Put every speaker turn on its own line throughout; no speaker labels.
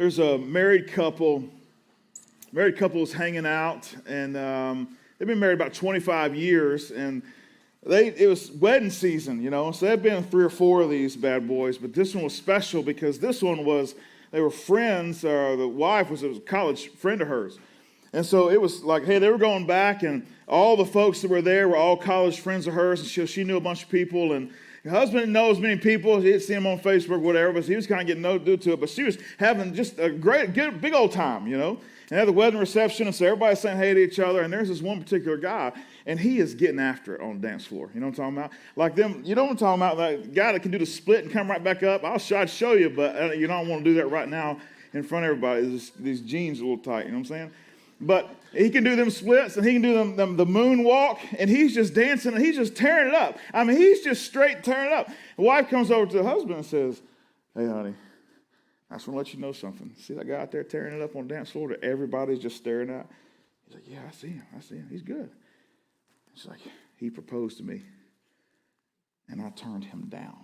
There's a married couple. Married couple is hanging out, and they've been married about 25 years, and it was wedding season, so they've been 3 or 4 of these bad boys, but this one was special because this one they were friends. The wife was a college friend of hers. And so it was like, hey, they were going back, and all the folks that were there were all college friends of hers, and she knew a bunch of people, and her husband knows many people. He didn't see them on Facebook, whatever, but he was kind of getting no due to it. But she was having just a great, good, big old time, And had the wedding reception, and so everybody's saying hey to each other, and there's this one particular guy, and he is getting after it on the dance floor. You know what I'm talking about? Like them, you know what I'm talking about? That guy that can do the split and come right back up. I'd show you, but you don't want to do that right now in front of everybody. These jeans are a little tight, you know what I'm saying? But he can do them splits, and he can do them the moonwalk, and he's just dancing, and he's just tearing it up. I mean, he's just straight tearing it up. The wife comes over to the husband and says, hey, honey, I just want to let you know something. See that guy out there tearing it up on the dance floor that everybody's just staring at? He's like, yeah, I see him. He's good. She's like, he proposed to me, and I turned him down.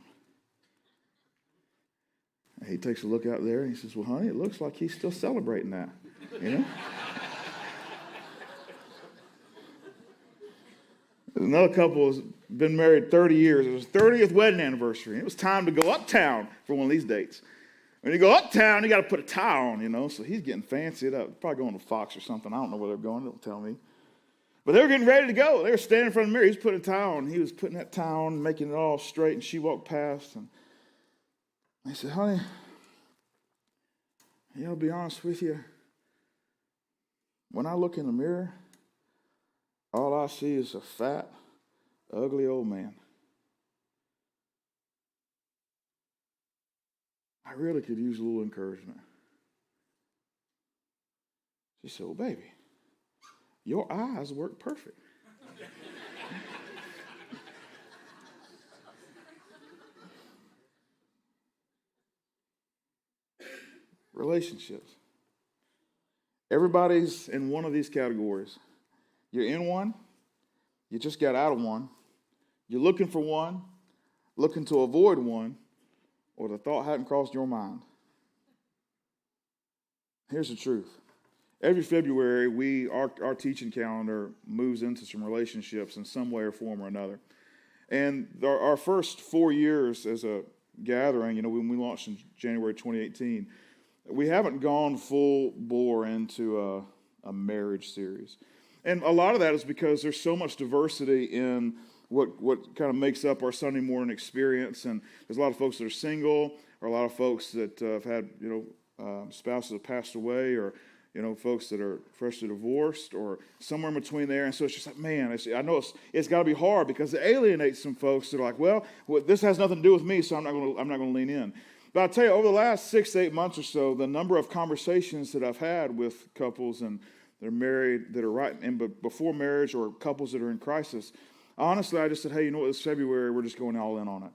And he takes a look out there, and he says, well, honey, it looks like he's still celebrating that, Another couple has been married 30 years. It was 30th wedding anniversary. It was time to go uptown for one of these dates. When you go uptown, you got to put a tie on, So he's getting fancied up. Probably going to Fox or something. I don't know where they're going. Don't tell me. But they were getting ready to go. They were standing in front of the mirror. He was putting a tie on. He was putting that tie on, making it all straight. And she walked past. And he said, honey, I'll be honest with you. When I look in the mirror, all I see is a fat, ugly old man. I really could use a little encouragement. She said, well, baby, your eyes work perfect. Relationships. Everybody's in one of these categories. You're in one, you just got out of one, you're looking for one, looking to avoid one, or the thought hadn't crossed your mind. Here's the truth. Every February, our teaching calendar moves into some relationships in some way or form or another. And our first 4 years as a gathering, when we launched in January 2018, we haven't gone full bore into a marriage series. And a lot of that is because there's so much diversity in what kind of makes up our Sunday morning experience. And there's a lot of folks that are single, or a lot of folks that have had, spouses that passed away, or, folks that are freshly divorced, or somewhere in between there. And so it's just like, man, I know it's got to be hard because it alienates some folks that are like, well, this has nothing to do with me, so I'm not going to lean in. But I'll tell you, over the last 6 to 8 months or so, the number of conversations that I've had with couples and they're married, that are right in before marriage, or couples that are in crisis. Honestly, I just said, hey, you know what, this February, we're just going all in on it.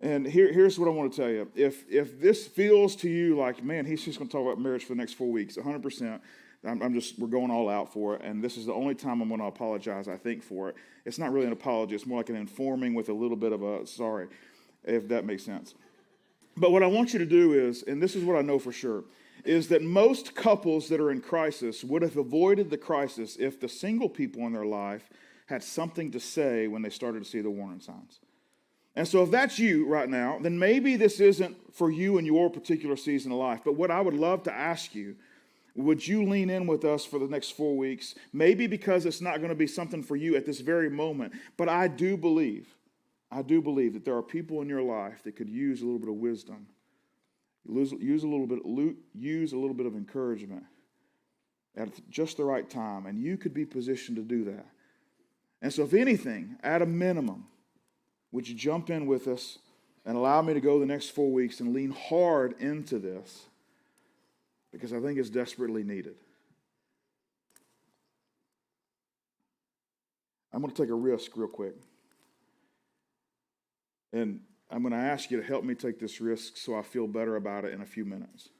And here's what I want to tell you. If this feels to you like, man, he's just going to talk about marriage for the next 4 weeks, 100%, we're going all out for it. And this is the only time I'm going to apologize, I think, for it. It's not really an apology. It's more like an informing with a little bit of a sorry, if that makes sense. But what I want you to do is, and this is what I know for sure, is that most couples that are in crisis would have avoided the crisis if the single people in their life had something to say when they started to see the warning signs. And so if that's you right now, then maybe this isn't for you in your particular season of life. But what I would love to ask you, would you lean in with us for the next 4 weeks? Maybe because it's not going to be something for you at this very moment. But I do believe that there are people in your life that could use a little bit of wisdom. Use a little bit of encouragement at just the right time, and you could be positioned to do that. And so if anything, at a minimum, would you jump in with us and allow me to go the next 4 weeks and lean hard into this, because I think it's desperately needed. I'm going to take a risk real quick. And I'm going to ask you to help me take this risk so I feel better about it in a few minutes.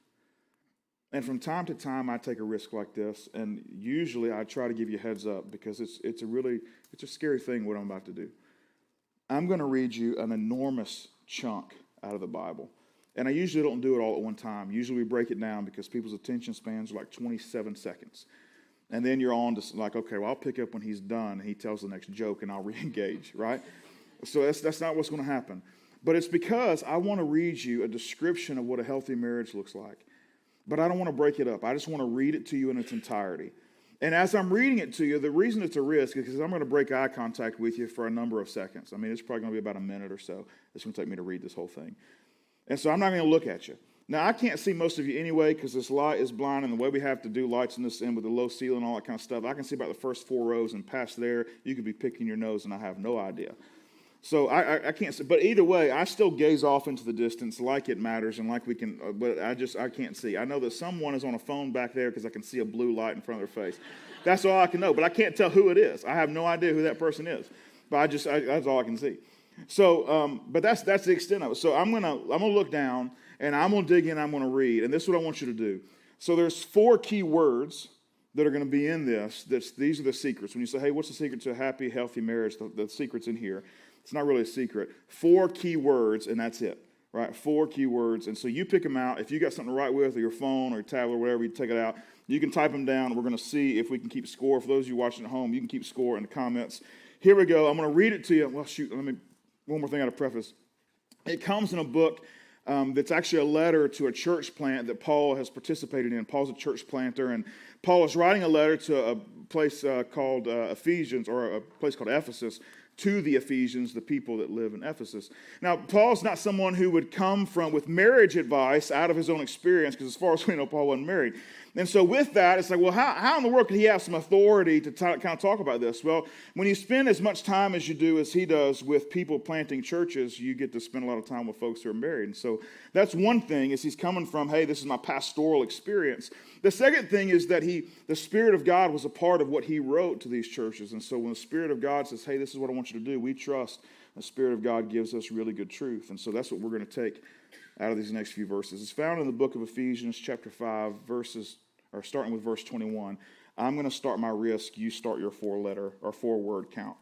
And from time to time, I take a risk like this, and usually I try to give you a heads up because it's a scary thing what I'm about to do. I'm going to read you an enormous chunk out of the Bible. And I usually don't do it all at one time. Usually we break it down because people's attention spans are like 27 seconds. And then you're on to like, okay, well, I'll pick up when he's done and he tells the next joke and I'll re-engage, right? So that's not what's going to happen. But it's because I want to read you a description of what a healthy marriage looks like. But I don't want to break it up. I just want to read it to you in its entirety. And as I'm reading it to you, the reason it's a risk is because I'm going to break eye contact with you for a number of seconds. I mean, it's probably going to be about a minute or so. It's going to take me to read this whole thing. And so I'm not going to look at you. Now, I can't see most of you anyway because this light is blind, and the way we have to do lights in this end with the low ceiling and all that kind of stuff, I can see about the first 4 rows, and past there, you could be picking your nose, and I have no idea. So I can't see. But either way, I still gaze off into the distance like it matters and like we can, but I can't see. I know that someone is on a phone back there because I can see a blue light in front of their face. That's all I can know, but I can't tell who it is. I have no idea who that person is, but that's all I can see. So, but that's the extent of it. So I'm gonna look down and I'm gonna dig in. I'm gonna read, and this is what I want you to do. So there's 4 key words that are going to be in this. These are the secrets. When you say, "Hey, what's the secret to a happy, healthy marriage?" The secret's in here. It's not really a secret. 4 key words, and that's it. Right? 4 key words, and so you pick them out. If you got something to write with, or your phone, or your tablet, or whatever, you take it out. You can type them down. We're going to see if we can keep score. For those of you watching at home, you can keep score in the comments. Here we go. I'm going to read it to you. Well, shoot. One more thing out of preface. It comes in a book that's actually a letter to a church plant that Paul has participated in. Paul's a church planter, and Paul is writing a letter to a place called Ephesians, or a place called Ephesus, to the Ephesians, the people that live in Ephesus. Now, Paul's not someone who would come with marriage advice out of his own experience, because as far as we know, Paul wasn't married. And so with that, it's like, well, how in the world could he have some authority to kind of talk about this? Well, when you spend as much time as you do as he does with people planting churches, you get to spend a lot of time with folks who are married. And so that's one thing, is he's coming from, hey, this is my pastoral experience. The second thing is that the Spirit of God was a part of what he wrote to these churches. And so when the Spirit of God says, hey, this is what I want you to do, we trust the Spirit of God gives us really good truth. And so that's what we're going to take out of these next few verses. It's found in the book of Ephesians, chapter 5, starting with verse 21. I'm going to start my risk. You start your 4-word count.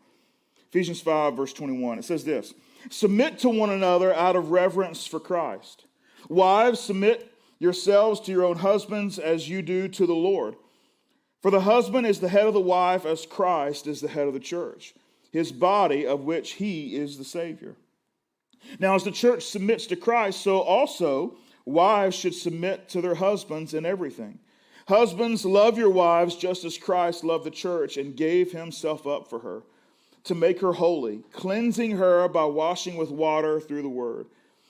Ephesians 5, verse 21. It says this: "Submit to one another out of reverence for Christ. Wives, submit yourselves to your own husbands as you do to the Lord. For the husband is the head of the wife, as Christ is the head of the church, his body, of which he is the Savior. Now, as the church submits to Christ, so also wives should submit to their husbands in everything. Husbands, love your wives just as Christ loved the church and gave himself up for her, to make her holy, cleansing her by washing with water through the word,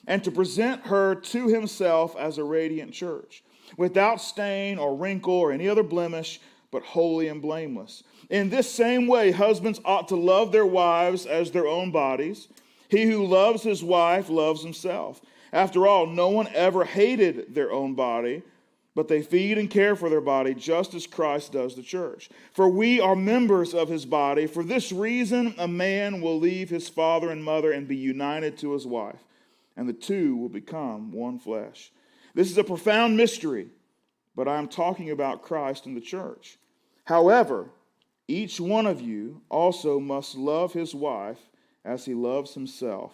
and to present her to himself as a radiant church, without stain or wrinkle or any other blemish, but holy and blameless. In this same way, husbands ought to love their wives as their own bodies. He who loves his wife loves himself. After all, no one ever hated their own body, but they feed and care for their body just as Christ does the church. For we are members of his body. For this reason, a man will leave his father and mother and be united to his wife, and the two will become one flesh. This is a profound mystery, but I am talking about Christ and the church. However, each one of you also must love his wife as he loves himself,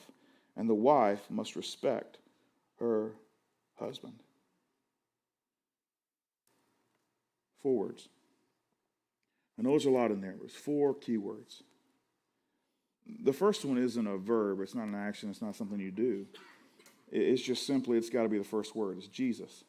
and the wife must respect her husband." 4 words. I know there's a lot in there, but it's 4 key words. The first one isn't a verb. It's not an action. It's not something you do. It's just simply, it's got to be the first word. It's Jesus.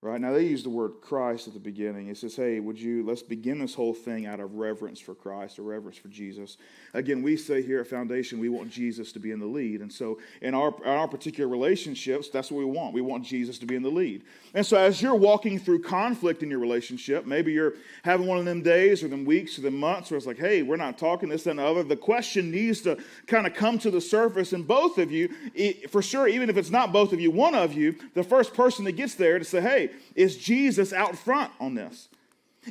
Right? Now, they use the word Christ at the beginning. It says, hey, let's begin this whole thing out of reverence for Christ or reverence for Jesus. Again, we say here at Foundation, we want Jesus to be in the lead. And so in our particular relationships, that's what we want. We want Jesus to be in the lead. And so as you're walking through conflict in your relationship, maybe you're having one of them days or them weeks or them months where it's like, hey, we're not talking this and the other. The question needs to kind of come to the surface, and both of you, for sure, even if it's not both of you, one of you, the first person that gets there to say, hey, is Jesus out front on this?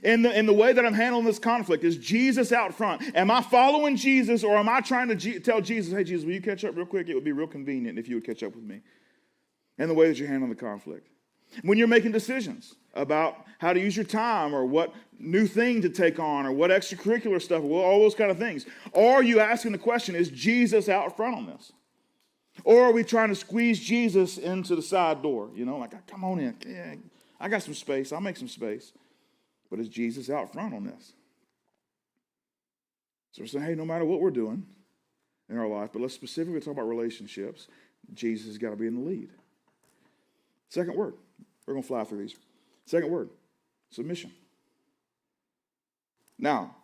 In the way that I'm handling this conflict, is Jesus out front? Am I following Jesus, or am I trying to tell Jesus, hey, Jesus, will you catch up real quick? It would be real convenient if you would catch up with me. And the way that you're handling the conflict. When you're making decisions about how to use your time, or what new thing to take on, or what extracurricular stuff, all those kind of things. Or are you asking the question, is Jesus out front on this? Or are we trying to squeeze Jesus into the side door? Like, come on in. Yeah, I got some space. I'll make some space. But is Jesus out front on this? So we're saying, hey, no matter what we're doing in our life, but let's specifically talk about relationships, Jesus has got to be in the lead. Second word. We're going to fly through these. Second word, submission. Now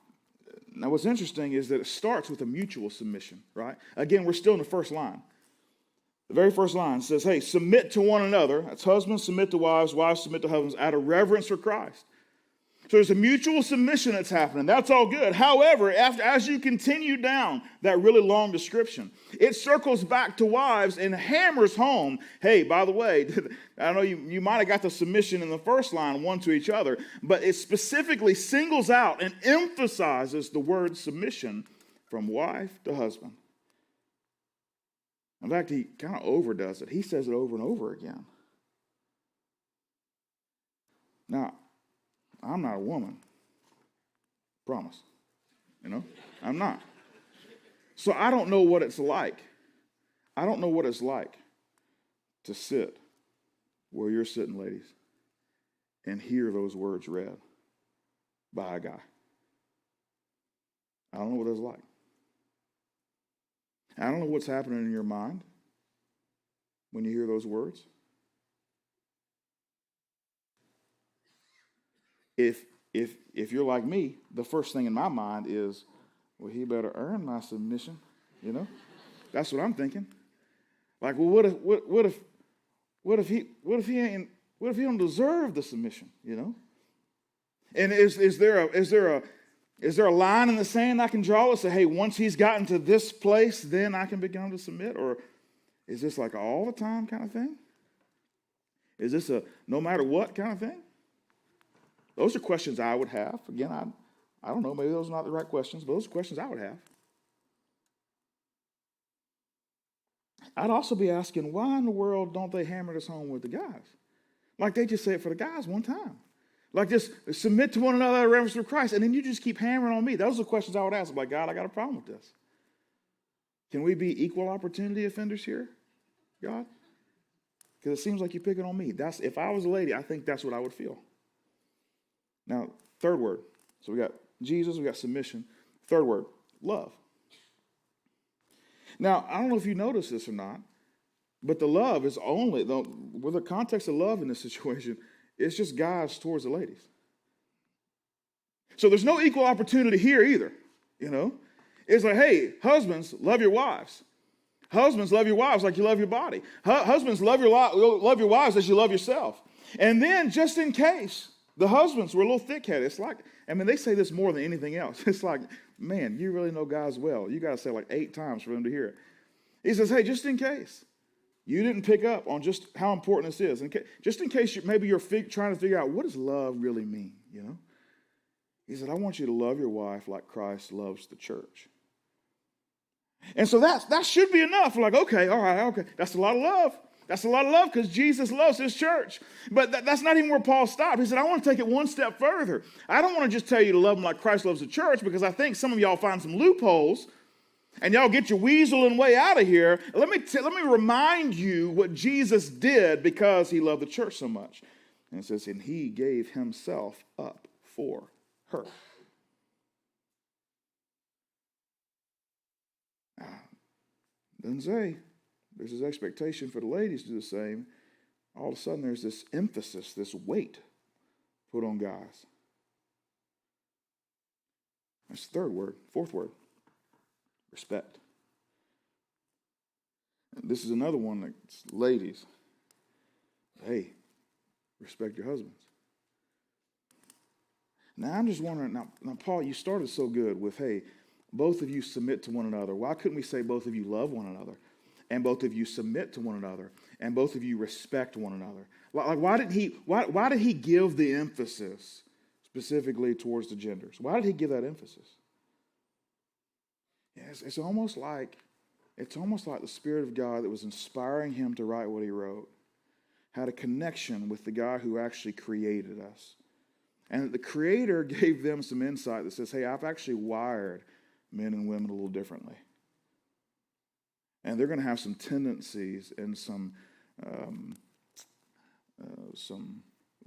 what's interesting is that it starts with a mutual submission, right? Again, we're still in the first line. The very first line says, hey, submit to one another. That's husbands submit to wives, wives submit to husbands out of reverence for Christ. So there's a mutual submission that's happening. That's all good. However, as you continue down that really long description, it circles back to wives and hammers home, hey, by the way, I know you might have got the submission in the first line, one to each other, but it specifically singles out and emphasizes the word submission from wife to husband. In fact, he kind of overdoes it. He says it over and over again. Now, I'm not a woman. Promise. I'm not. So I don't know what it's like. I don't know what it's like to sit where you're sitting, ladies, and hear those words read by a guy. I don't know what it's like. I don't know what's happening in your mind when you hear those words. If you're like me, the first thing in my mind is, well, he better earn my submission, That's what I'm thinking. Like, well, what if he don't deserve the submission, And is there a line in the sand I can draw that say, hey, once he's gotten to this place, then I can begin to submit? Or is this like all the time kind of thing? Is this a no matter what kind of thing? Those are questions I would have. Again, I don't know, maybe those are not the right questions, but those are questions I would have. I'd also be asking, why in the world don't they hammer this home with the guys? Like they just say it for the guys one time. Like just submit to one another out of reverence for Christ, and then you just keep hammering on me. Those are the questions I would ask. I'm like, God, I got a problem with this. Can we be equal opportunity offenders here, God? Because it seems like you're picking on me. If I was a lady, I think that's what I would feel. Now, third word. So we got Jesus, we got submission. Third word, love. Now, I don't know if you notice this or not, but the love is only, with the context of love in this situation, it's just guys towards the ladies. So there's no equal opportunity here either, It's like, hey, husbands, love your wives. Husbands, love your wives like you love your body. Husbands, love your wives as you love yourself. And then, just in case, the husbands were a little thick-headed. It's like, they say this more than anything else. It's like, man, you really know guys well. You got to say it like 8 times for them to hear it. He says, hey, just in case you didn't pick up on just how important this is, just in case maybe you're trying to figure out what does love really mean, He said, I want you to love your wife like Christ loves the church. And so that should be enough. Like, okay, all right, okay. That's a lot of love. That's a lot of love because Jesus loves his church. But that's not even where Paul stopped. He said, I want to take it one step further. I don't want to just tell you to love him like Christ loves the church, because I think some of y'all find some loopholes and y'all get your weaseling way out of here. Let me remind you what Jesus did because he loved the church so much. And it says, and he gave himself up for her. Doesn't say there's this expectation for the ladies to do the same. All of a sudden there's this emphasis, this weight put on guys. That's the third word. Fourth word, respect. And this is another one that's ladies. Hey, respect your husbands. Now I'm just wondering, now Paul, you started so good with, hey, both of you submit to one another. Why couldn't we say both of you love one another? And both of you submit to one another, and both of you respect one another. Like, why did he give the emphasis specifically towards the genders? Why did he give that emphasis? Yes, it's almost like the Spirit of God that was inspiring him to write what he wrote had a connection with the guy who actually created us, and the Creator gave them some insight that says, "Hey, I've actually wired men and women a little differently." And they're going to have some tendencies and some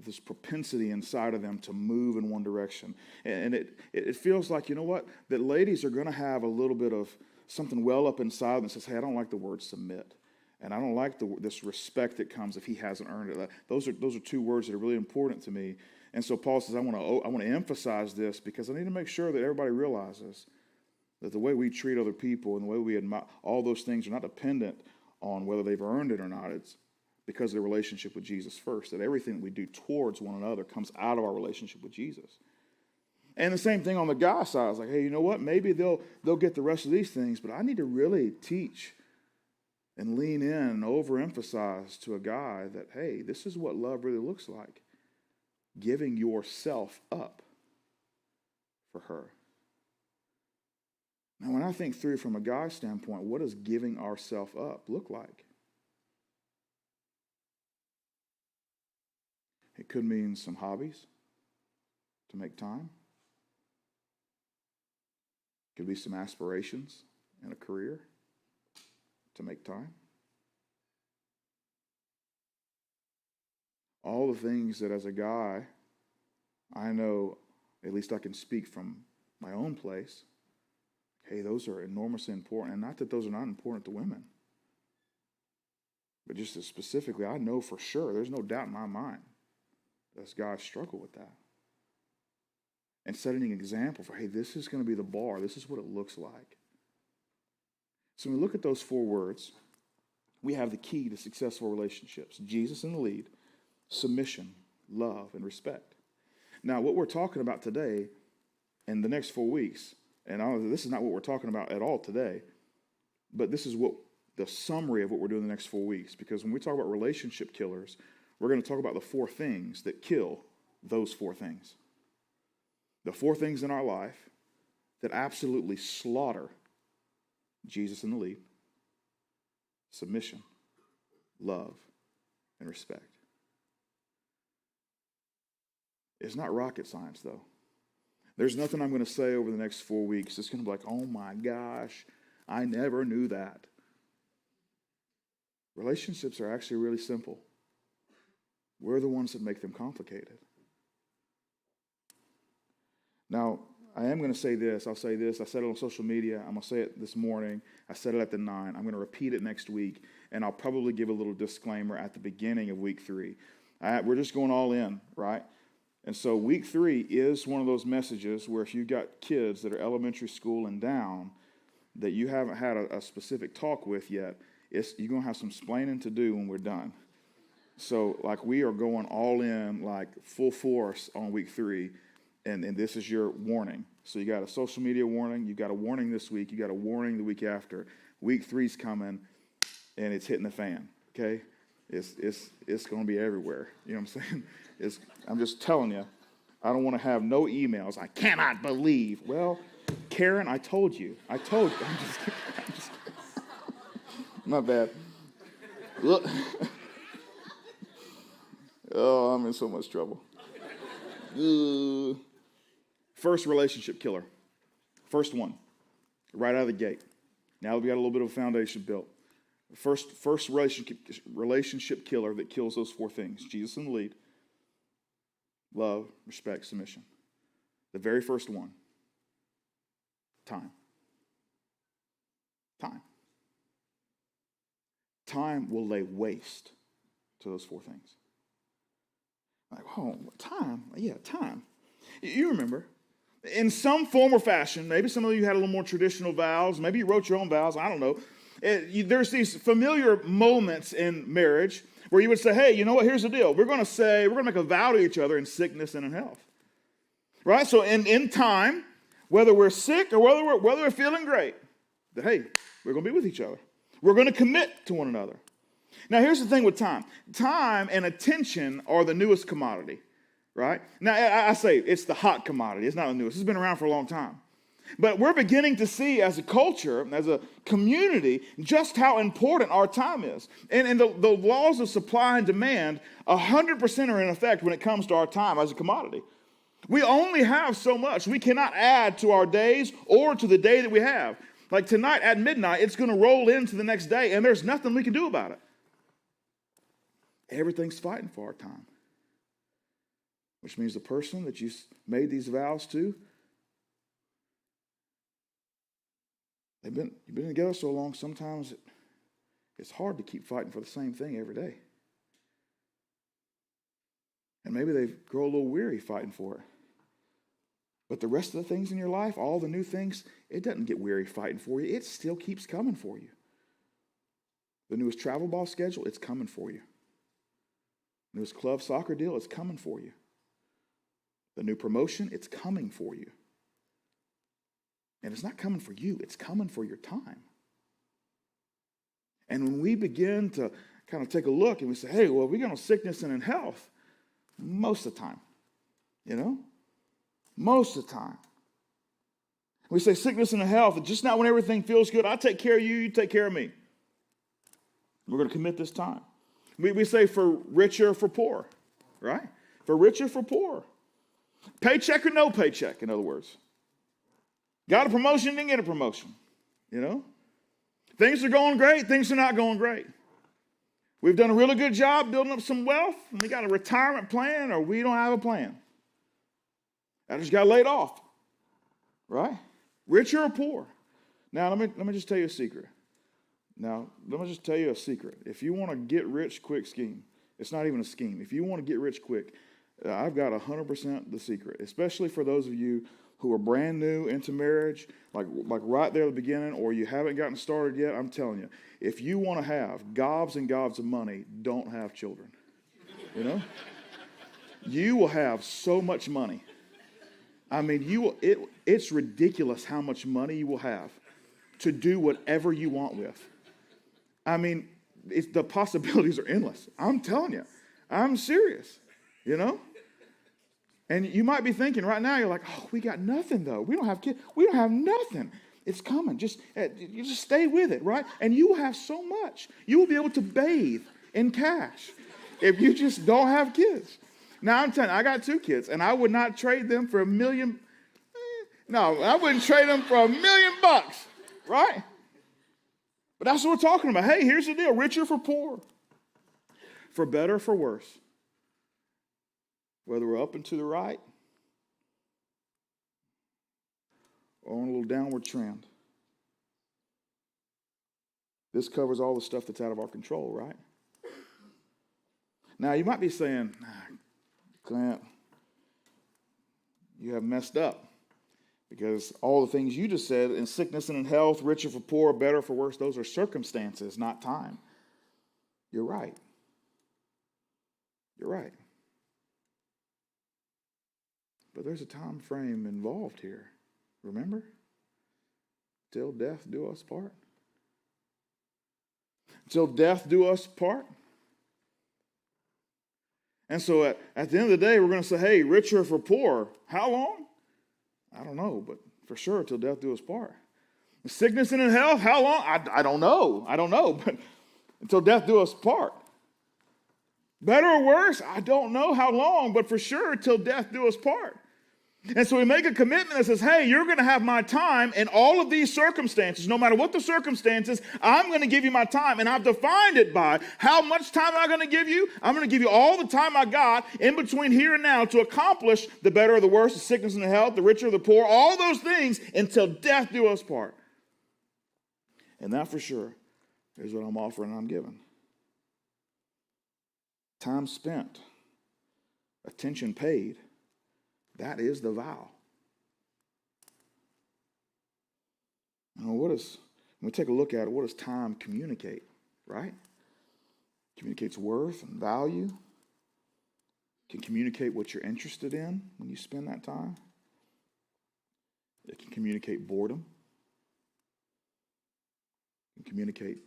this propensity inside of them to move in one direction. And it feels like, you know what, that ladies are going to have a little bit of something well up inside them that says, hey, I don't like the word submit. And I don't like this respect that comes if he hasn't earned it. Those are two words that are really important to me. And so Paul says, I want to emphasize this because I need to make sure that everybody realizes that the way we treat other people and the way we admire, all those things are not dependent on whether they've earned it or not. It's because of their relationship with Jesus first, that everything that we do towards one another comes out of our relationship with Jesus. And the same thing on the guy side. I was like, hey, you know what? Maybe they'll get the rest of these things, but I need to really teach and lean in and overemphasize to a guy that, hey, this is what love really looks like. Giving yourself up for her. Now, when I think through from a guy's standpoint, what does giving ourselves up look like? It could mean some hobbies to make time. It could be some aspirations and a career to make time. All the things that as a guy, I know, at least I can speak from my own place, hey, those are enormously important. And not that those are not important to women. But just as specifically, I know for sure, there's no doubt in my mind, that us guys struggle with that. And setting an example for, hey, this is going to be the bar. This is what it looks like. So when we look at those four words, we have the key to successful relationships. Jesus in the lead, submission, love, and respect. Now, what we're talking about today in the next 4 weeks, and this is not what we're talking about at all today, but this is what the summary of what we're doing the next 4 weeks. Because when we talk about relationship killers, we're going to talk about the four things that kill those four things. The four things in our life that absolutely slaughter Jesus in the lead, submission, love, and respect. It's not rocket science, though. There's nothing I'm going to say over the next 4 weeks that's going to be like, oh my gosh, I never knew that. Relationships are actually really simple. We're the ones that make them complicated. Now, I am going to say this. I'll say this. I said it on social media. I'm going to say it this morning. I said it at the 9. I'm going to repeat it next week, and I'll probably give a little disclaimer at the beginning of week 3. We're just going all in, right? And so week 3 is one of those messages where if you've got kids that are elementary school and down that you haven't had a specific talk with yet, you're going to have some explaining to do when we're done. So, like, we are going all in, like, full force on week 3, and this is your warning. So you got a social media warning, you got a warning this week, you got a warning the week after. Week 3's coming, and it's hitting the fan, okay? It's going to be everywhere. You know what I'm saying? I'm just telling you, I don't want to have no emails. I cannot believe. Well, Karen, I told you. I'm just kidding. Not bad. Look. Oh, I'm in so much trouble. First relationship killer. First one, right out of the gate. Now we got a little bit of a foundation built. First relationship killer that kills those four things. Jesus in the lead. Love, respect, submission. The very first one. Time. Time. Time will lay waste to those four things. Like, oh, time? Yeah, time. You remember, in some form or fashion, maybe some of you had a little more traditional vows. Maybe you wrote your own vows. I don't know. There's these familiar moments in marriage where you would say, hey, you know what? Here's the deal. We're going to make a vow to each other in sickness and in health. Right? So in time, whether we're sick or whether we're feeling great, that, hey, we're going to be with each other. We're going to commit to one another. Now, here's the thing with time. Time and attention are the newest commodity, right? Now, I say it's the hot commodity. It's not the newest. It's been around for a long time. But we're beginning to see as a culture, as a community, just how important our time is. And the laws of supply and demand 100% are in effect when it comes to our time as a commodity. We only have so much. We cannot add to our days or to the day that we have. Like tonight at midnight, it's going to roll into the next day, and there's nothing we can do about it. Everything's fighting for our time. Which means the person that you made these vows to, you've been together so long, sometimes it's hard to keep fighting for the same thing every day. And maybe they grow a little weary fighting for it. But the rest of the things in your life, all the new things, it doesn't get weary fighting for you. It still keeps coming for you. The newest travel ball schedule, it's coming for you. The newest club soccer deal, it's coming for you. The new promotion, it's coming for you. And it's not coming for you, it's coming for your time. And when we begin to kind of take a look and we say, hey, well, we're going to sickness and in health, most of the time, most of the time. We say sickness and health, just not when everything feels good. I take care of you, you take care of me. We're going to commit this time. We say for rich or for poor, right? For rich or for poor. Paycheck or no paycheck, in other words. Got a promotion, didn't get a promotion. Things are going great, things are not going great. We've done a really good job building up some wealth, and we got a retirement plan, or we don't have a plan. I just got laid off, right? Rich or poor. Now, let me just tell you a secret. If you want to get rich quick scheme, it's not even a scheme. If you want to get rich quick, I've got 100% the secret, especially for those of you who are brand new into marriage, like right there at the beginning, or you haven't gotten started yet. I'm telling you, if you want to have gobs and gobs of money, don't have children. You will have so much money. I mean, it's ridiculous how much money you will have to do whatever you want with. I mean, the possibilities are endless. I'm telling you. I'm serious, And you might be thinking right now, you're like, oh, we got nothing, though. We don't have kids. We don't have nothing. It's coming. You just stay with it, right? And you will have so much. You will be able to bathe in cash if you just don't have kids. Now, I'm telling you, I got 2 kids, and I would not trade them for $1 million. No, I wouldn't trade them for $1 million, right? But that's what we're talking about. Hey, here's the deal. Richer for poor. For better or for worse. Whether we're up and to the right or on a little downward trend. This covers all the stuff that's out of our control, right? Now, you might be saying, Clint, you have messed up. Because all the things you just said, in sickness and in health, richer for poor, better for worse, those are circumstances, not time. You're right. You're right. But there's a time frame involved here. Remember? Till death do us part. Till death do us part. And so at the end of the day, we're going to say, hey, richer for poor. How long? I don't know, but for sure, till death do us part. Sickness and in health, how long? I don't know, but until death do us part. Better or worse? I don't know how long, but for sure, till death do us part. And so we make a commitment that says, hey, you're going to have my time in all of these circumstances. No matter what the circumstances, I'm going to give you my time. And I've defined it by how much time am I going to give you? I'm going to give you all the time I got in between here and now to accomplish the better or the worse, the sickness and the health, the richer or the poor, all those things until death do us part. And that for sure is what I'm offering and I'm giving. Time spent, attention paid. That is the vow. Now, when we take a look at it, what does time communicate, right? It communicates worth and value. It can communicate what you're interested in when you spend that time. It can communicate boredom. It can communicate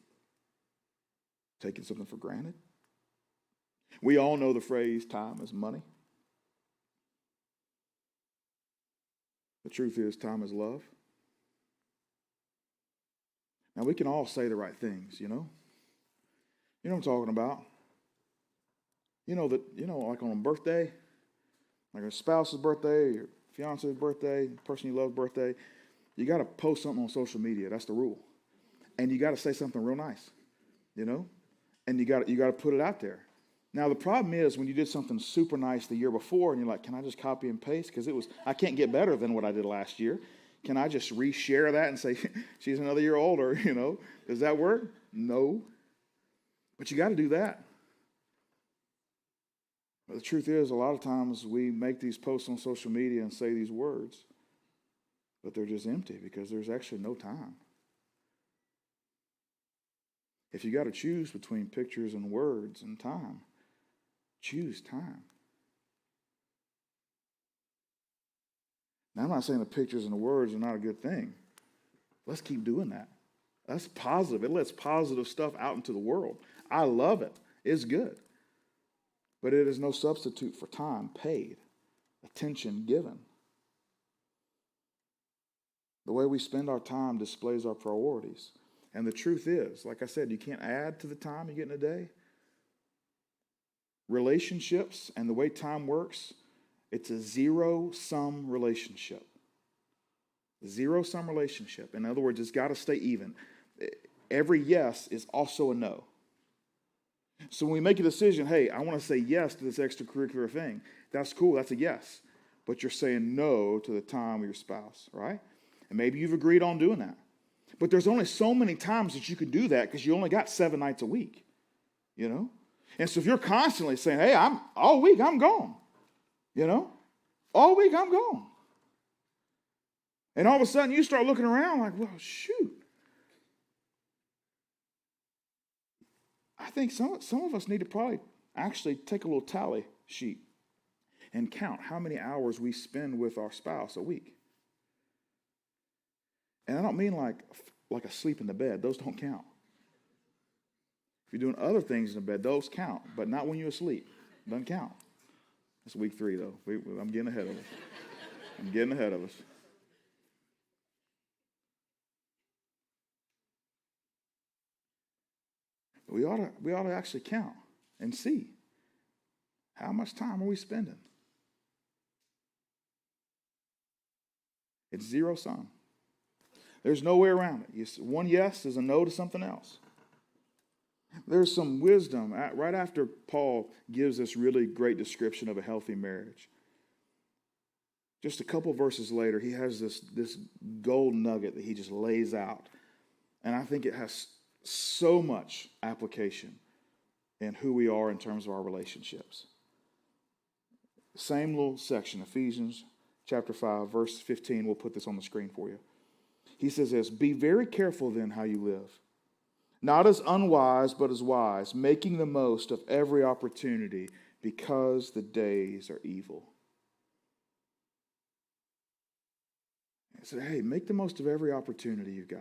taking something for granted. We all know the phrase, time is money. The truth is, time is love. Now, we can all say the right things, You know what I'm talking about. Like on a birthday, like a spouse's birthday, your fiance's birthday, the person you love's birthday, You got to post something on social media. That's the rule. And you got to say something real nice, and you got to put it out there. Now, the problem is when you did something super nice the year before and you're like, can I just copy and paste? Because I can't get better than what I did last year. Can I just reshare that and say, she's another year older, Does that work? No. But you got to do that. But the truth is, a lot of times we make these posts on social media and say these words, but they're just empty because there's actually no time. If you got to choose between pictures and words and time, choose time. Now, I'm not saying the pictures and the words are not a good thing. Let's keep doing that. That's positive. It lets positive stuff out into the world. I love it. It's good. But it is no substitute for time paid, attention given. The way we spend our time displays our priorities. And the truth is, like I said, you can't add to the time you get in a day. Relationships and the way time works, it's a zero-sum relationship. Zero-sum relationship. In other words, it's got to stay even. Every yes is also a no. So when we make a decision, hey, I want to say yes to this extracurricular thing, that's cool, that's a yes. But you're saying no to the time with your spouse, right? And maybe you've agreed on doing that. But there's only so many times that you can do that because you only got 7 nights a week, And so if you're constantly saying, hey, all week I'm gone, all week I'm gone. And all of a sudden you start looking around like, well, shoot. I think some of us need to probably actually take a little tally sheet and count how many hours we spend with our spouse a week. And I don't mean like asleep in the bed. Those don't count. If you're doing other things in the bed, those count, but not when you're asleep. Doesn't count. It's week 3, though. I'm getting ahead of us. We ought to actually count and see how much time are we spending. It's zero sum. There's no way around it. One yes is a no to something else. There's some wisdom right after Paul gives this really great description of a healthy marriage. Just a couple verses later, he has this gold nugget that he just lays out. And I think it has so much application in who we are in terms of our relationships. Same little section, Ephesians chapter 5, verse 15. We'll put this on the screen for you. He says this, be very careful then how you live. Not as unwise, but as wise, making the most of every opportunity because the days are evil. He said, hey, make the most of every opportunity you've got.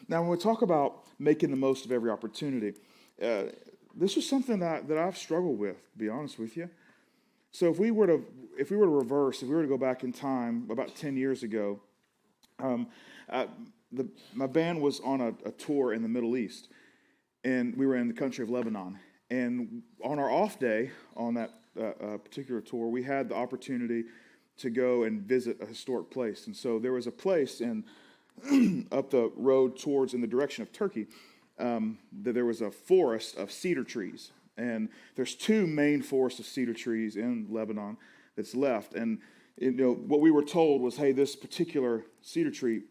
Now, when we talk about making the most of every opportunity, this is something that I've struggled with, to be honest with you. So if we were to go back in time about 10 years ago, my band was on a tour in the Middle East, and we were in the country of Lebanon. And on our off day on that particular tour, we had the opportunity to go and visit a historic place. And so there was a place up the road in the direction of Turkey, that there was a forest of cedar trees. And there's 2 main forests of cedar trees in Lebanon that's left. And what we were told was, hey, this particular cedar tree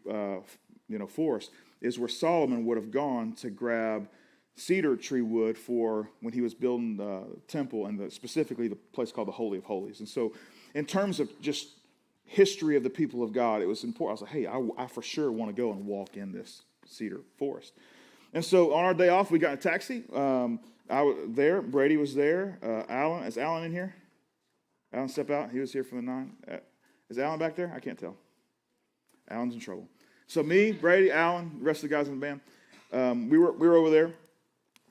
forest is where Solomon would have gone to grab cedar tree wood for when he was building the temple, and specifically the place called the Holy of Holies. And so in terms of just history of the people of God, it was important. I was like, hey, I for sure want to go and walk in this cedar forest. And so on our day off, we got in a taxi. I was there. Brady was there. Alan, is Alan in here? Alan, step out. He was here for the 9. Is Alan back there? I can't tell. Alan's in trouble. So me, Brady, Alan, the rest of the guys in the band, we were over there.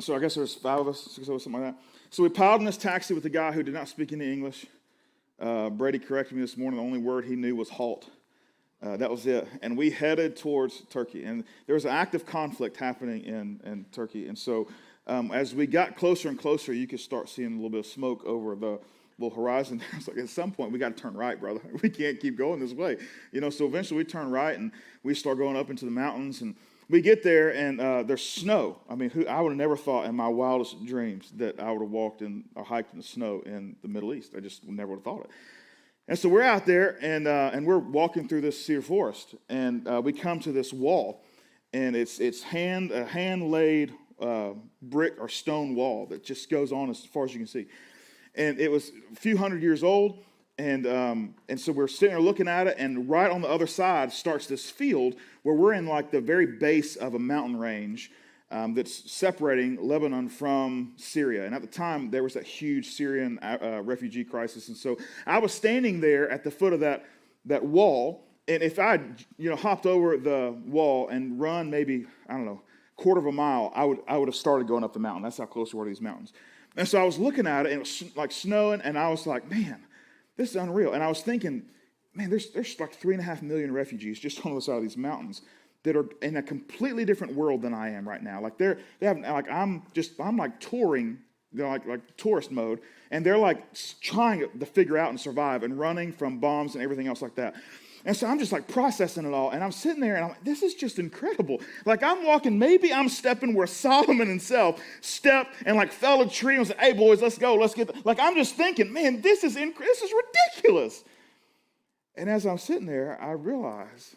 So I guess there was 5 of us, 6 of us, something like that. So we piled in this taxi with a guy who did not speak any English. Brady corrected me this morning. The only word he knew was halt. That was it. And we headed towards Turkey. And there was an active conflict happening in Turkey. And so as we got closer and closer, you could start seeing a little bit of smoke over well, horizon, it's like at some point we got to turn right, brother. We can't keep going this way. So eventually we turn right and we start going up into the mountains, and we get there and there's snow. I mean, I would have never thought in my wildest dreams that I would have walked in or hiked in the snow in the Middle East. I just never would have thought it. And so we're out there and we're walking through this cedar forest, and we come to this wall, and it's a hand-laid brick or stone wall that just goes on as far as you can see. And it was a few hundred years old, and so we're sitting there looking at it, and right on the other side starts this field where we're in like the very base of a mountain range that's separating Lebanon from Syria. And at the time, there was that huge Syrian refugee crisis. And so I was standing there at the foot of that wall, and if I hopped over the wall and run maybe, I don't know, quarter of a mile, I would have started going up the mountain. That's how close we were to these mountains. And so I was looking at it, and it was like snowing, and I was like, man, this is unreal. And I was thinking, man, there's like 3.5 million refugees just on the side of these mountains that are in a completely different world than I am right now. Like I'm like touring, they're like tourist mode, and they're like trying to figure out and survive and running from bombs and everything else like that. And so I'm just like processing it all, and I'm sitting there, and I'm like, this is just incredible. Like I'm walking, maybe I'm stepping where Solomon himself stepped and like fell a tree and said, hey boys, let's go, let's get, like I'm just thinking, man, this is ridiculous. And as I'm sitting there, I realize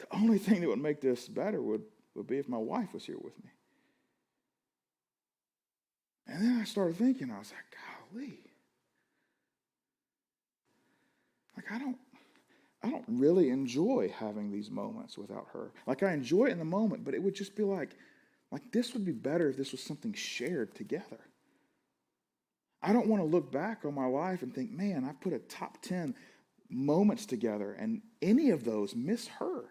the only thing that would make this better would be if my wife was here with me. And then I started thinking, I was like, golly. Like I don't really enjoy having these moments without her. Like I enjoy it in the moment, but it would just be like this would be better if this was something shared together. I don't want to look back on my life and think, man, I put a top 10 moments together and any of those miss her.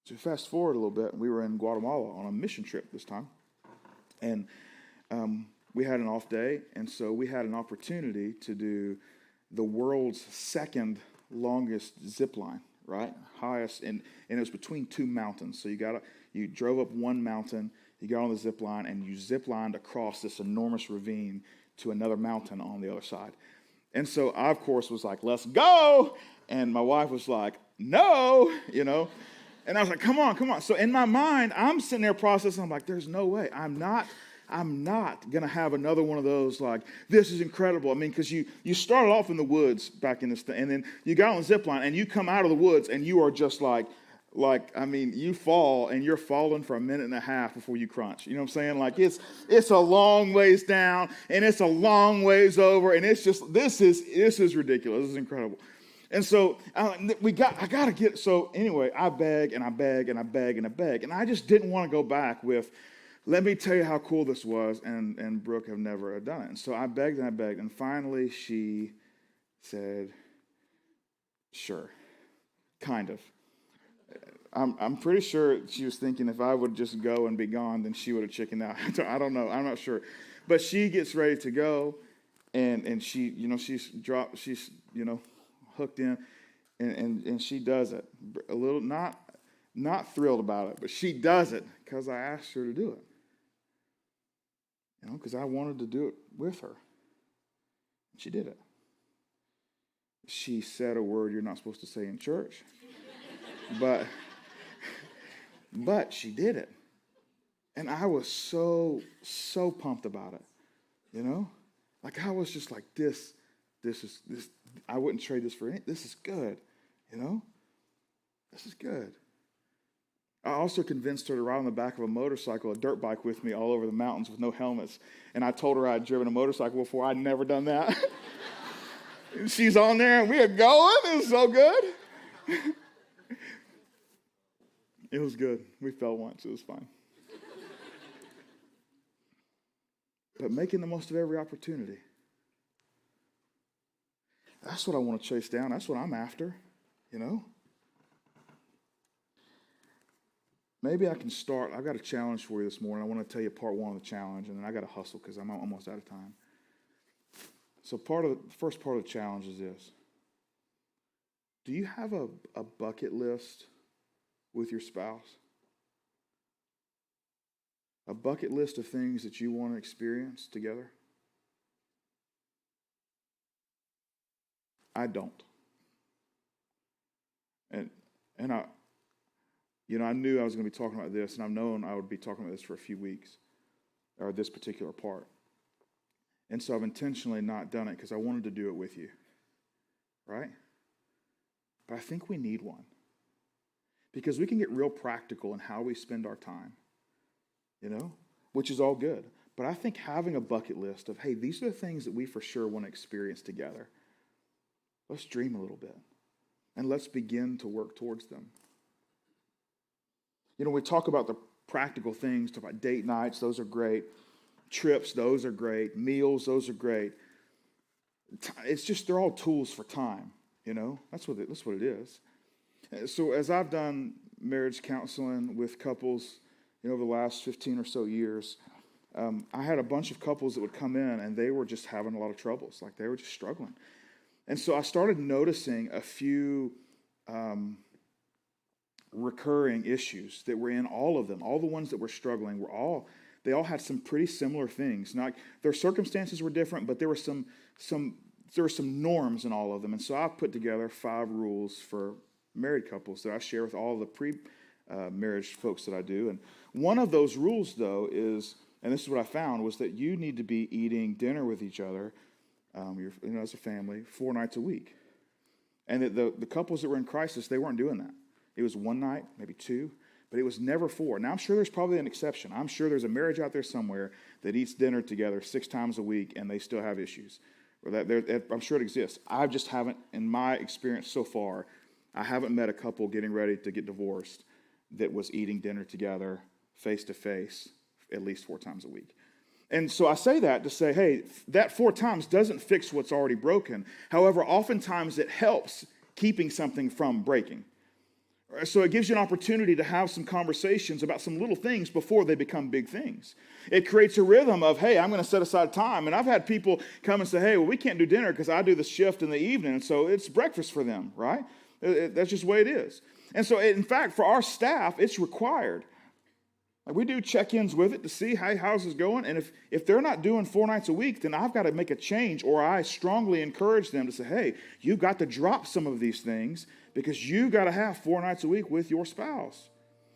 So fast forward a little bit, we were in Guatemala on a mission trip this time. And we had an off day, and so we had an opportunity to do the world's second longest zip line, right? Highest, and it was between two mountains. So you drove up one mountain, you got on the zip line, and you zip lined across this enormous ravine to another mountain on the other side. And so I, of course, was like, let's go. And my wife was like, no, And I was like, come on. So in my mind, I'm sitting there processing. I'm like, there's no way. I'm not going to have another one of those like, this is incredible. I mean, because you started off in the woods back in this thing, and then you got on the zip line, and you come out of the woods, and you are just like, you fall, and you're falling for a minute and a half before you crunch. You know what I'm saying? Like, it's a long ways down, and it's a long ways over, and it's just, this is ridiculous. This is incredible. And so I got to get, so anyway, I beg, and I beg, and I beg, and I beg, and I just didn't want to go back with, let me tell you how cool this was, and Brooke have never done it. And so I begged, and finally she said, sure, kind of. I'm pretty sure she was thinking if I would just go and be gone, then she would have chickened out. I don't know. I'm not sure. But she gets ready to go, and she, she's hooked in, and she does it. A little, not thrilled about it, but she does it because I asked her to do it. Because I wanted to do it with her. She did it. She said a word you're not supposed to say in church. But she did it. And I was so pumped about it. Like I was just like, this, I wouldn't trade this for anything. This is good. This is good. I also convinced her to ride on the back of a motorcycle, a dirt bike with me all over the mountains with no helmets. And I told her I'd driven a motorcycle before. I'd never done that. She's on there and we are going. It was so good. It was good. We fell once. It was fine. But making the most of every opportunity. That's what I want to chase down. That's what I'm after, Maybe I can start. I've got a challenge for you this morning. I want to tell you part one of the challenge, and then I got to hustle because I'm almost out of time. So the first part of the challenge is this. Do you have a bucket list with your spouse? a bucket list of things that you want to experience together? I don't. And I, I knew I was going to be talking about this, and I've known I would be talking about this for a few weeks, or this particular part. And so I've intentionally not done it because I wanted to do it with you, right? But I think we need one because we can get real practical in how we spend our time, which is all good. But I think having a bucket list of, hey, these are the things that we for sure want to experience together. Let's dream a little bit, and let's begin to work towards them. We talk about the practical things, talk about date nights, those are great. Trips, those are great. Meals, those are great. It's just, they're all tools for time, That's what it is. So as I've done marriage counseling with couples, over the last 15 or so years, I had a bunch of couples that would come in and they were just having a lot of troubles. Like they were just struggling. And so I started noticing a few recurring issues that were in all of them. All the ones that were struggling they all had some pretty similar things. Now, their circumstances were different, but there were some norms in all of them. And so I've put together 5 rules for married couples that I share with all the pre-marriage folks that I do. And one of those rules, though, is, and this is what I found, was that you need to be eating dinner with each other, as a family, 4 nights a week. And that the couples that were in crisis, they weren't doing that. It was 1 night, maybe 2. But it was never 4. Now, I'm sure there's probably an exception. I'm sure there's a marriage out there somewhere that eats dinner together 6 times a week and they still have issues. I'm sure it exists. I just haven't, in my experience so far, I haven't met a couple getting ready to get divorced that was eating dinner together face-to-face at least 4 times a week. And so I say that to say, hey, that 4 times doesn't fix what's already broken. However, oftentimes it helps keeping something from breaking. So it gives you an opportunity to have some conversations about some little things before they become big things. It creates a rhythm of, hey, I'm going to set aside time. And I've had people come and say, hey, well, we can't do dinner because I do the shift in the evening. And so it's breakfast for them, right? That's just the way it is. And so, in fact, for our staff, it's required. Like we do check-ins with it to see how's it going. And if they're not doing 4 nights a week, then I've got to make a change, or I strongly encourage them to say, hey, you've got to drop some of these things because you've got to have 4 nights a week with your spouse.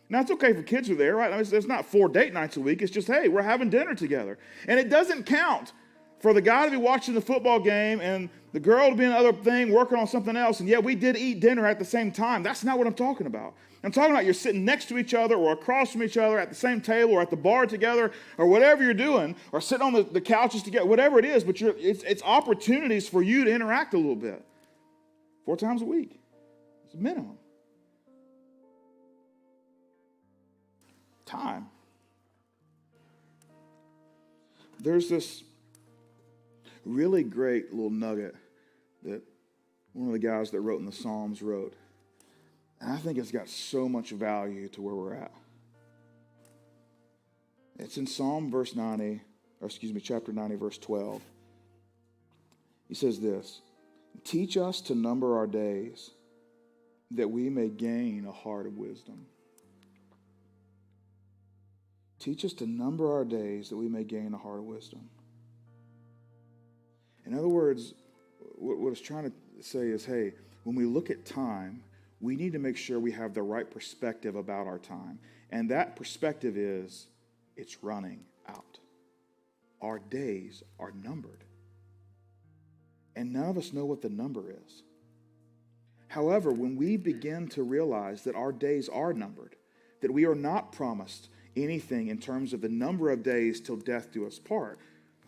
Now, it's okay if the kids are there, right? I mean, there's not 4 date nights a week. It's just, hey, we're having dinner together. And it doesn't count for the guy to be watching the football game and the girl to be in another thing working on something else, and yeah, we did eat dinner at the same time. That's not what I'm talking about. I'm talking about you're sitting next to each other or across from each other at the same table or at the bar together or whatever you're doing, or sitting on the couches together, whatever it is, but it's opportunities for you to interact a little bit. 4 times a week. It's a minimum. Time. There's this really great little nugget that one of the guys that wrote in the Psalms wrote. And I think it's got so much value to where we're at. It's in chapter 90, verse 12. He says this, teach us to number our days that we may gain a heart of wisdom. Teach us to number our days that we may gain a heart of wisdom. In other words, what it's trying to say is, hey, when we look at time, we need to make sure we have the right perspective about our time. And that perspective is, it's running out. Our days are numbered. And none of us know what the number is. However, when we begin to realize that our days are numbered, that we are not promised anything in terms of the number of days till death do us part,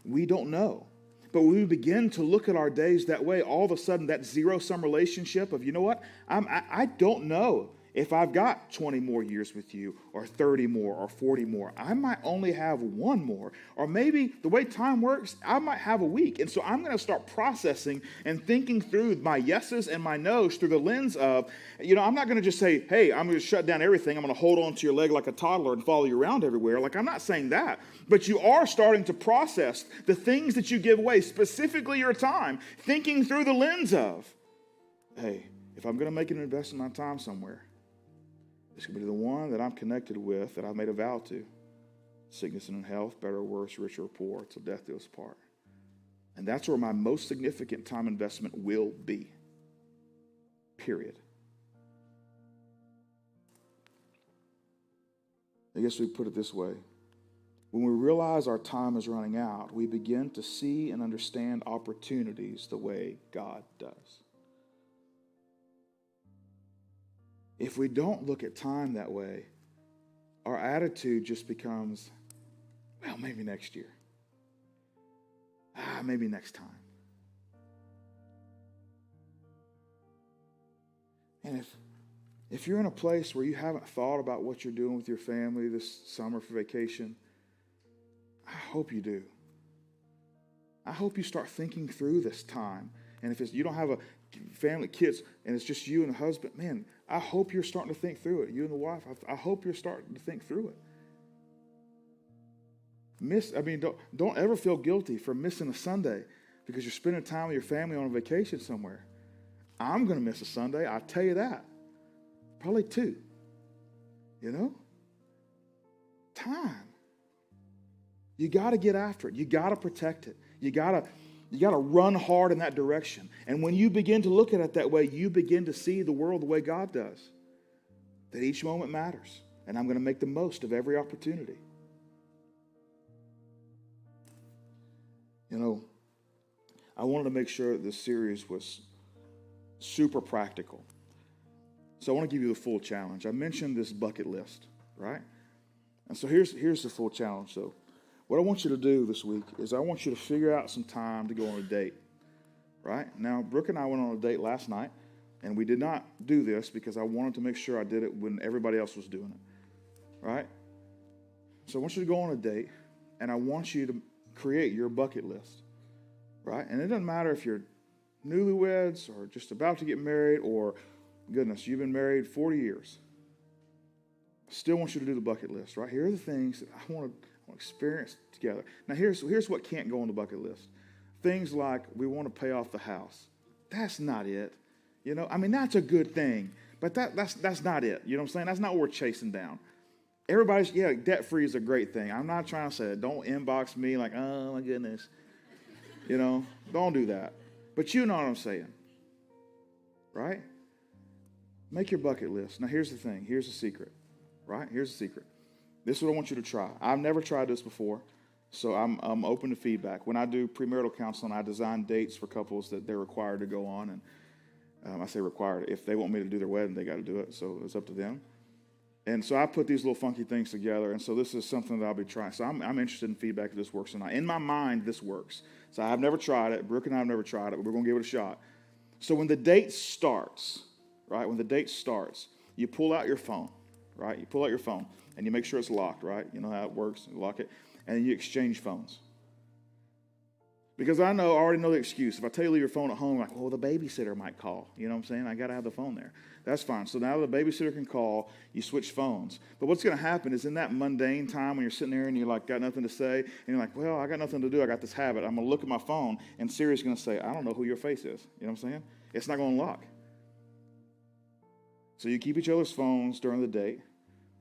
we don't know. But when we begin to look at our days that way, all of a sudden that zero-sum relationship of, you know what, I don't know if I've got 20 more years with you, or 30 more, or 40 more. I might only have 1 more. Or maybe the way time works, I might have a week. And so I'm going to start processing and thinking through my yeses and my nos through the lens of, I'm not going to just say, hey, I'm going to shut down everything. I'm going to hold on to your leg like a toddler and follow you around everywhere. Like, I'm not saying that. But you are starting to process the things that you give away, specifically your time, thinking through the lens of, hey, if I'm going to make an investment in my time somewhere, it's going to be the one that I'm connected with, that I've made a vow to. sickness and health, better or worse, rich or poor, till death do us part. And that's where my most significant time investment will be. Period. I guess we put it this way. When we realize our time is running out, we begin to see and understand opportunities the way God does. If we don't look at time that way, our attitude just becomes, well, maybe next year. Maybe next time. And if you're in a place where you haven't thought about what you're doing with your family this summer for vacation, I hope you do. I hope you start thinking through this time. And if you don't have a family, kids, and it's just you and the husband, man, I hope you're starting to think through it. You and the wife, I hope you're starting to think through it. Don't ever feel guilty for missing a Sunday because you're spending time with your family on a vacation somewhere. I'm going to miss a Sunday, I'll tell you that. Probably 2. Time. You got to get after it. You got to protect it. You got to run hard in that direction. And when you begin to look at it that way, you begin to see the world the way God does. That each moment matters. And I'm going to make the most of every opportunity. I wanted to make sure that this series was super practical. So I want to give you the full challenge. I mentioned this bucket list, right? And so here's the full challenge. So what I want you to do this week is I want you to figure out some time to go on a date, right? Now, Brooke and I went on a date last night, and we did not do this because I wanted to make sure I did it when everybody else was doing it, right? So I want you to go on a date, and I want you to create your bucket list, right? And it doesn't matter if you're newlyweds or just about to get married or, goodness, you've been married 40 years. I still want you to do the bucket list, right? Here are the things that I want to experience together. Now, here's what can't go on the bucket list. Things like we want to pay off the house. That's not it. That's a good thing, but that's not it. You know what I'm saying? That's not what we're chasing down. Everybody's, debt-free is a great thing. I'm not trying to say it. Don't inbox me like, oh, my goodness. Don't do that. But you know what I'm saying, right? Make your bucket list. Now, here's the thing. Here's the secret, right? Here's the secret. This is what I want you to try. I've never tried this before, so I'm open to feedback. When I do premarital counseling, I design dates for couples that they're required to go on, and I say required. If they want me to do their wedding, they got to do it, so it's up to them. And so I put these little funky things together, and so this is something that I'll be trying. So I'm interested in feedback if this works or not. In my mind, this works. So I've never tried it. Brooke and I have never tried it, but we're going to give it a shot. So when the date starts, right, you pull out your phone, right? You pull out your phone, and you make sure it's locked, right? You know how it works. You lock it, and then you exchange phones. Because I already know the excuse. If I tell you to leave your phone at home, like, well, the babysitter might call. You know what I'm saying? I got to have the phone there. That's fine. So now the babysitter can call, you switch phones. But what's going to happen is in that mundane time when you're sitting there and you're like, got nothing to say, and you're like, well, I got nothing to do. I got this habit. I'm going to look at my phone, and Siri's going to say, I don't know who your face is. You know what I'm saying? It's not going to unlock. So you keep each other's phones during the date.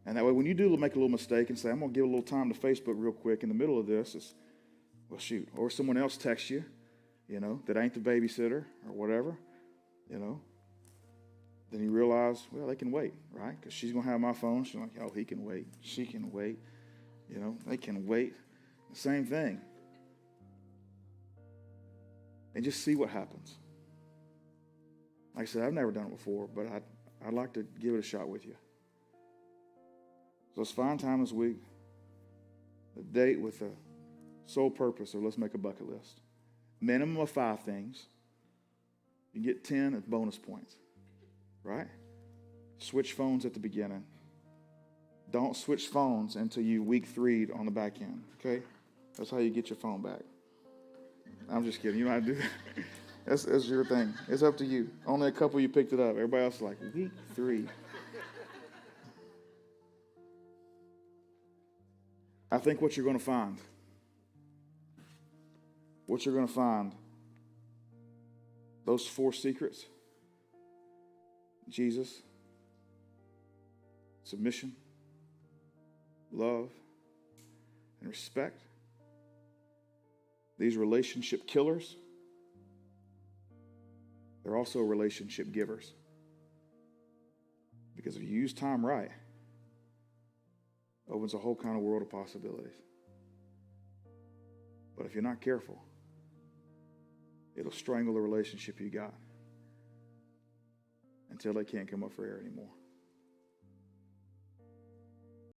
And that way when you do make a little mistake and say, I'm going to give a little time to Facebook real quick in the middle of this, it's, well, shoot. Or someone else texts you, that ain't the babysitter or whatever, Then you realize, well, they can wait, right? Because she's going to have my phone. She's like, oh, he can wait. She can wait. They can wait. Same thing. And just see what happens. Like I said, I've never done it before, but I'd like to give it a shot with you. So let's find time this week, a date with a sole purpose of let's make a bucket list. Minimum of 5 things. You get 10 as bonus points. Right? Switch phones at the beginning. Don't switch phones until you week 3 on the back end. Okay? That's how you get your phone back. I'm just kidding. You know how to do that. That's your thing. It's up to you. Only a couple you picked it up. Everybody else is like, week 3. I think what you're going to find, those 4 secrets, Jesus, submission, love, and respect. These relationship killers, they're also relationship givers. Because if you use time right, it opens a whole kind of world of possibilities. But if you're not careful, it'll strangle the relationship you got until they can't come up for air anymore.